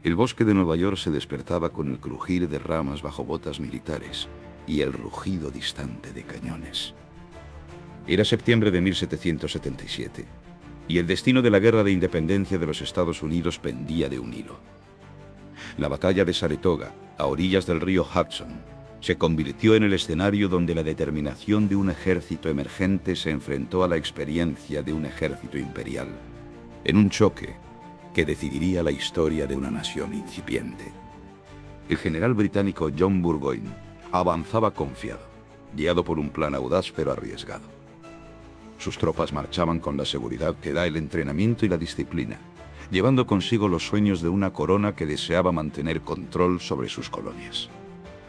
El bosque de Nueva York se despertaba con el crujir de ramas bajo botas militares y el rugido distante de cañones. Era septiembre de 1777, y el destino de la Guerra de Independencia de los Estados Unidos pendía de un hilo. La batalla de Saratoga, a orillas del río Hudson, se convirtió en el escenario donde la determinación de un ejército emergente se enfrentó a la experiencia de un ejército imperial, en un choque que decidiría la historia de una nación incipiente. El general británico John Burgoyne avanzaba confiado, guiado por un plan audaz pero arriesgado. Sus tropas marchaban con la seguridad que da el entrenamiento y la disciplina, llevando consigo los sueños de una corona que deseaba mantener control sobre sus colonias.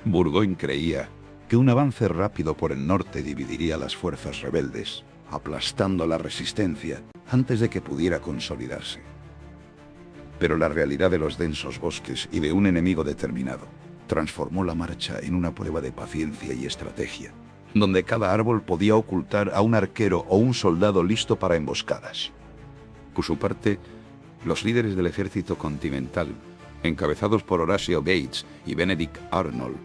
Burgoyne creía que un avance rápido por el norte dividiría las fuerzas rebeldes, aplastando la resistencia antes de que pudiera consolidarse. Pero la realidad de los densos bosques y de un enemigo determinado transformó la marcha en una prueba de paciencia y estrategia, donde cada árbol podía ocultar a un arquero o un soldado listo para emboscadas. Por su parte, los líderes del ejército continental, encabezados por Horatio Gates y Benedict Arnold,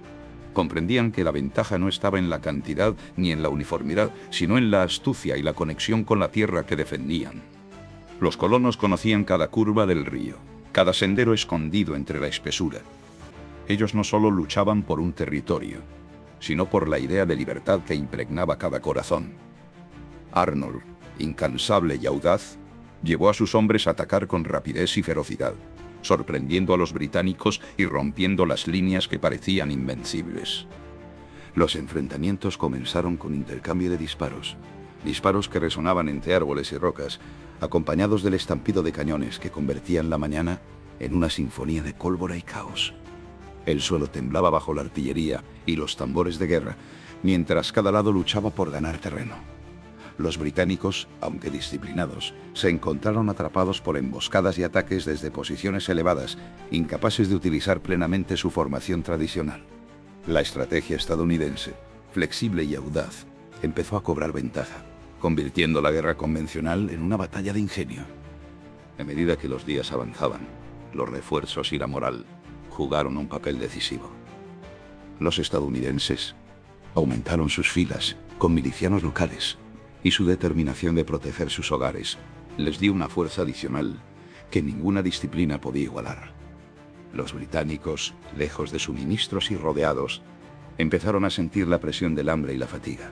comprendían que la ventaja no estaba en la cantidad ni en la uniformidad, sino en la astucia y la conexión con la tierra que defendían. Los colonos conocían cada curva del río, cada sendero escondido entre la espesura. Ellos no solo luchaban por un territorio, sino por la idea de libertad que impregnaba cada corazón. Arnold, incansable y audaz, llevó a sus hombres a atacar con rapidez y ferocidad, sorprendiendo a los británicos y rompiendo las líneas que parecían invencibles. Los enfrentamientos comenzaron con intercambio de disparos que resonaban entre árboles y rocas, acompañados del estampido de cañones que convertían la mañana en una sinfonía de pólvora y caos. El suelo temblaba bajo la artillería y los tambores de guerra, mientras cada lado luchaba por ganar terreno. Los británicos, aunque disciplinados, se encontraron atrapados por emboscadas y ataques desde posiciones elevadas, incapaces de utilizar plenamente su formación tradicional. La estrategia estadounidense, flexible y audaz, empezó a cobrar ventaja, convirtiendo la guerra convencional en una batalla de ingenio. A medida que los días avanzaban, los refuerzos y la moral jugaron un papel decisivo. Los estadounidenses aumentaron sus filas con milicianos locales, y su determinación de proteger sus hogares les dio una fuerza adicional que ninguna disciplina podía igualar. Los británicos, lejos de suministros y rodeados, empezaron a sentir la presión del hambre y la fatiga.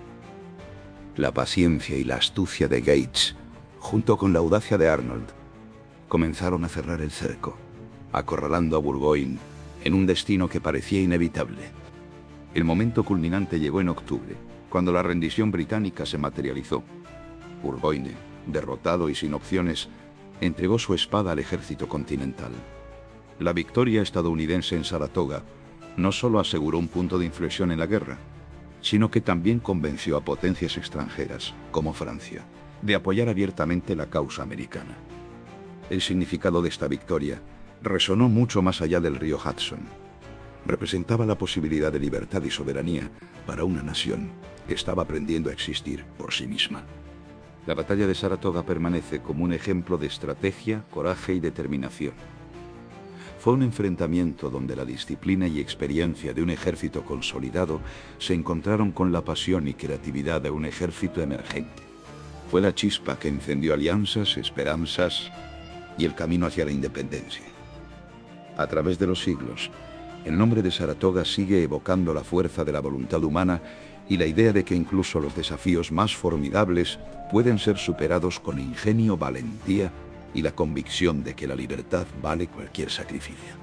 La paciencia y la astucia de Gates, junto con la audacia de Arnold, comenzaron a cerrar el cerco, acorralando a Burgoyne en un destino que parecía inevitable. El momento culminante llegó en octubre, cuando la rendición británica se materializó. Burgoyne, derrotado y sin opciones, entregó su espada al ejército continental. La victoria estadounidense en Saratoga no solo aseguró un punto de inflexión en la guerra, sino que también convenció a potencias extranjeras, como Francia, de apoyar abiertamente la causa americana. El significado de esta victoria resonó mucho más allá del río Hudson. Representaba la posibilidad de libertad y soberanía para una nación que estaba aprendiendo a existir por sí misma. La batalla de Saratoga permanece como un ejemplo de estrategia, coraje y determinación. Fue un enfrentamiento donde la disciplina y experiencia de un ejército consolidado se encontraron con la pasión y creatividad de un ejército emergente. Fue la chispa que encendió alianzas, esperanzas y el camino hacia la independencia. A través de los siglos, el nombre de Saratoga sigue evocando la fuerza de la voluntad humana y la idea de que incluso los desafíos más formidables pueden ser superados con ingenio, valentía y la convicción de que la libertad vale cualquier sacrificio.